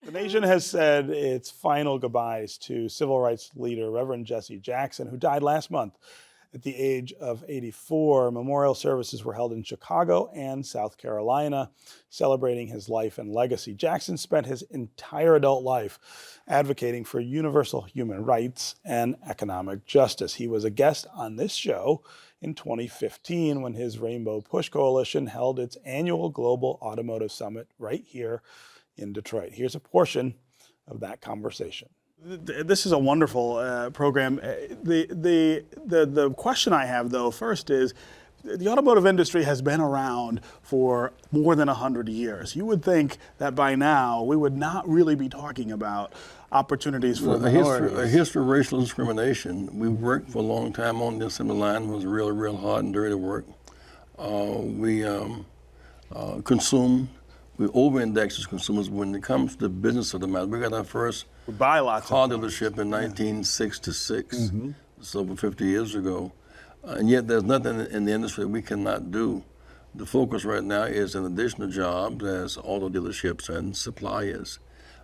The nation has said its final goodbyes to civil rights leader Reverend Jesse Jackson, who died last month at the age of 84. Memorial services were held in Chicago and South Carolina, celebrating his life and legacy. Jackson spent his entire adult life advocating for universal human rights and economic justice. He was a guest on this show in 2015 when his Rainbow Push Coalition held its annual Global Automotive Summit right here in Detroit. Here's a portion of that conversation. This is a wonderful program. The question I have, though, first is, the automotive industry has been around for more than 100 years. You would think that by now we would not really be talking about opportunities for minorities. A history of racial discrimination. We worked for a long time on this, and the line was real hard and dirty work. We over-index as consumers when it comes to the business of the matter. We got our first car dealership in 1966, so over 50 years ago. And yet there's nothing in the industry we cannot do. The focus right now is in additional jobs as auto dealerships and suppliers.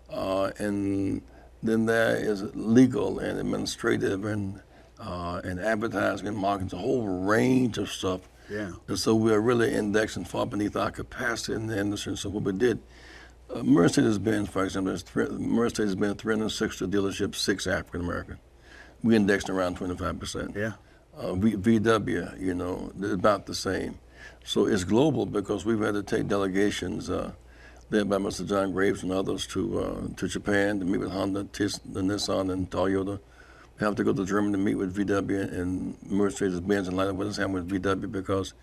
And then there is legal and administrative and advertising and marketing, a whole range of stuff. Yeah. And so we are really indexing far beneath our capacity in the industry. And so what we did, Mercedes-Benz, for example, Mercedes-Benz 360 dealerships, 6 African American. We indexed around 25%. Yeah. VW, you know, about the same. So it's global because we've had to take delegations led by Mr. John Graves and others to Japan to meet with Honda, the Nissan, and Toyota. We have to go to Germany to meet with VW and Mercedes-Benz and line up what is happening with VW because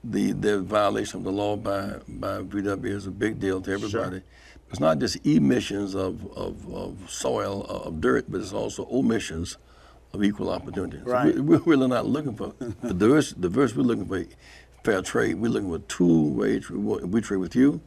the violation of the law by VW is a big deal to everybody. Sure. It's not just emissions of soil, of dirt, but it's also omissions of equal opportunity. Right. So we're really not looking for the diverse. We're looking for fair trade. We're looking for two-way trade. We trade with you,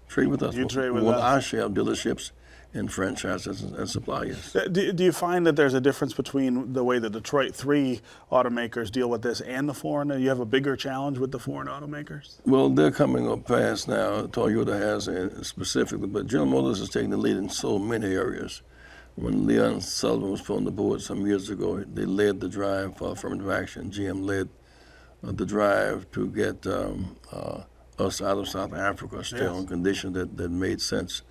trade with us. You trade with we want us. our share of dealerships and franchises and suppliers. Do you find that there's a difference between the way the Detroit 3 automakers deal with this and the foreign? You have a bigger challenge with the foreign automakers? Well, they're coming up fast now. Toyota has specifically, but General Motors is taking the lead in so many areas. When Leon Sullivan was put on the board some years ago, they led the drive for affirmative action. GM led the drive to get us out of South Africa still on conditions that made sense.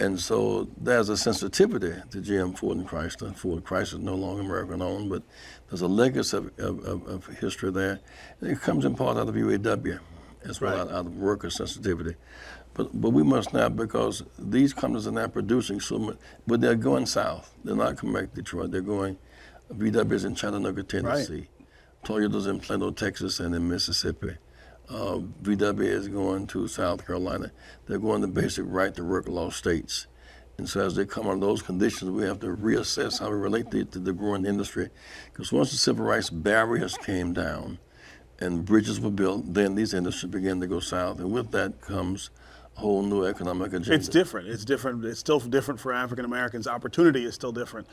And so there's a sensitivity to GM, Ford, and Chrysler. Ford, Chrysler is no longer American-owned, but there's a legacy of history there. And it comes in part out of UAW as well, out of worker sensitivity. But we must not, because these companies are not producing so much, but they're going south. They're not coming back to Detroit. They're going, VW is in Chattanooga, Tennessee. Toyota's in Plano, Texas, and in Mississippi. VW is going to South Carolina. They're going to basic right to work law states. And so as they come under those conditions, we have to reassess how we relate to the growing industry. Because once the civil rights barriers came down and bridges were built, then these industries began to go south. And with that comes a whole new economic agenda. It's different. It's different. It's still different for African Americans. Opportunity is still different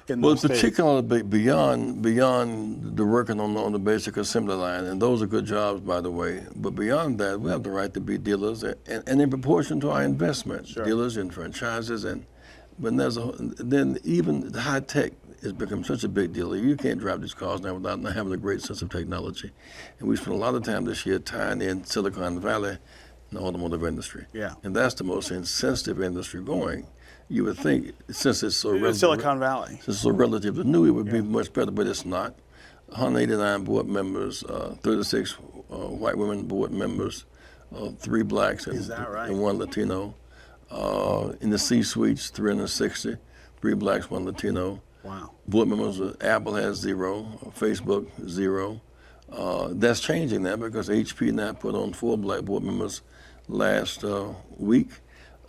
in those states. Particularly beyond the working on the basic assembly line, and those are good jobs, by the way. But beyond that, we have the right to be dealers, and in proportion to our investment, dealers and franchises, then even high tech has become such a big deal. You can't drive these cars now without not having a great sense of technology. And we spent a lot of time this year tying in Silicon Valley in the automotive industry. Yeah. And that's the most insensitive industry going. You would think, since it's so relative, Silicon Valley. Since it's so relatively new, it would be much better, but it's not. 189 board members, 36 white women board members, 3 blacks and 1 Latino. In the C-suites, 360, 3 blacks, 1 Latino. Wow. Board members, Apple has 0, Facebook 0. That's changing now because HP now put on 4 black board members last week,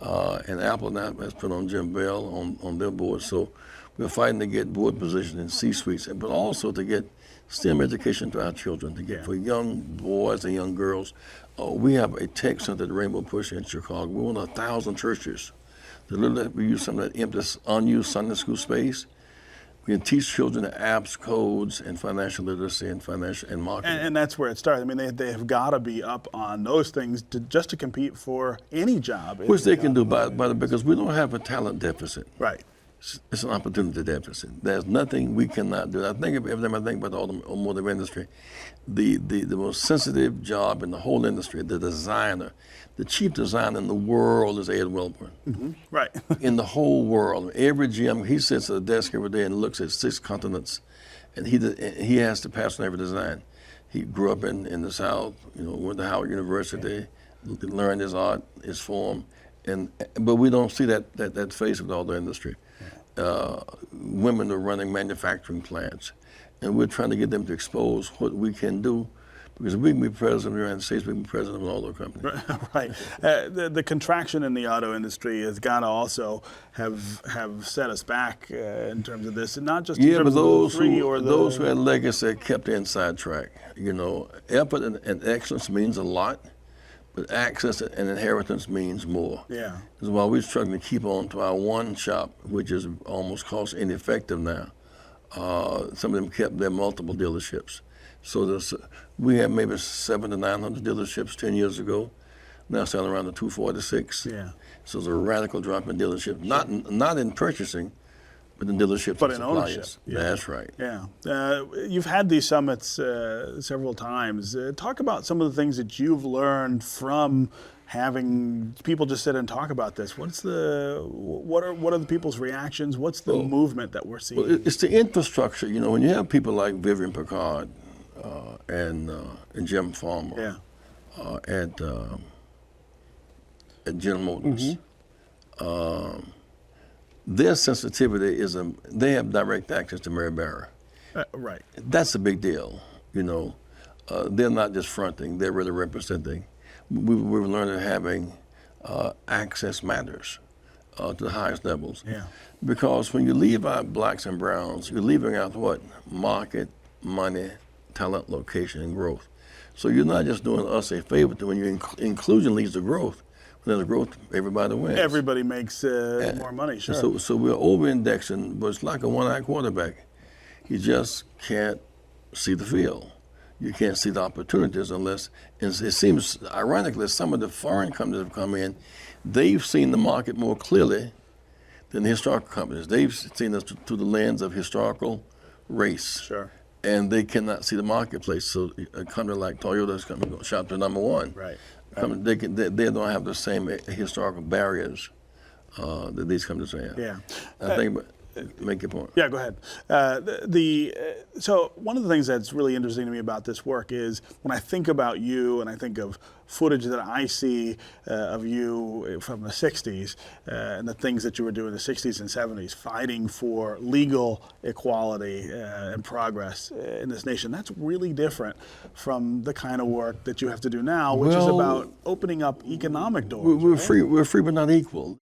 and Apple now has put on Jim Bell on their board. So we're fighting to get board positions in C-suites, but also to get STEM education to our children, to get for young boys and young girls. We have a tech center at Rainbow Push in Chicago. We want 1,000 churches. We use some of that empty, unused Sunday school space. We can teach children the apps, codes, and financial literacy and marketing. And that's where it starts. I mean, they have got to be up on those things just to compete for any job. Which they can do because we don't have a talent deficit. Right. It's an opportunity deficit. There's nothing we cannot do. I think every time I think about the automotive industry, the most sensitive job in the whole industry, the designer, the chief designer in the world is Ed Wilburn. Mm-hmm. Right. In the whole world, every GM, he sits at a desk every day and looks at 6 continents, and he has to pass on every design. He grew up in the South, went to Howard University, learned his art, his form, but we don't see that face of the auto industry. Women are running manufacturing plants, and we're trying to get them to expose what we can do, because we can be president of the United States, we can be president of an auto company. Right. The contraction in the auto industry has got to also have set us back in terms of this, and not just in terms but those of those who had legacy kept the inside track. Effort and excellence means a lot, but access and inheritance means more. Yeah. This is why we're struggling to keep on to our one shop, which is almost cost ineffective now. Some of them kept their multiple dealerships. So we had maybe 700 to 900 dealerships 10 years ago. Now selling around the 246. Yeah. So it's a radical drop in dealerships, not in purchasing, but in dealerships but and in suppliers. ownership. Yeah. That's right. Yeah. You've had these summits several times. Talk about some of the things that you've learned from having people just sit and talk about this. What are the people's reactions? What's the movement that we're seeing? Well, it's the infrastructure. When you have people like Vivian Picard and Jim Farmer at General Motors. Mm-hmm. Their sensitivity they have direct access to Mary Barra. Right. That's a big deal. They're not just fronting; they're really representing. We've learned that having access matters to the highest levels. Yeah. Because when you leave out blacks and browns, you're leaving out what? Market, money, talent, location, and growth. So you're not just doing us a favor when your inclusion leads to growth. When there's growth, everybody wins. Everybody makes more money, sure. So we're over-indexing, but it's like a one-eye quarterback. You just can't see the field. You can't see the opportunities unless, it seems, ironically, some of the foreign companies have come in, they've seen the market more clearly than the historical companies. They've seen us through the lens of historical race. Sure. And they cannot see the marketplace. So a company like Toyota's coming to shop to number one. Right. They don't have the same historical barriers that these companies have. Yeah. I think, make your point. Yeah, go ahead. So one of the things that's really interesting to me about this work is when I think about you and I think of footage that I see of you from the 60s and the things that you were doing in the 60s and 70s, fighting for legal equality and progress in this nation. That's really different from the kind of work that you have to do now, which is about opening up economic doors. We're free but not equal.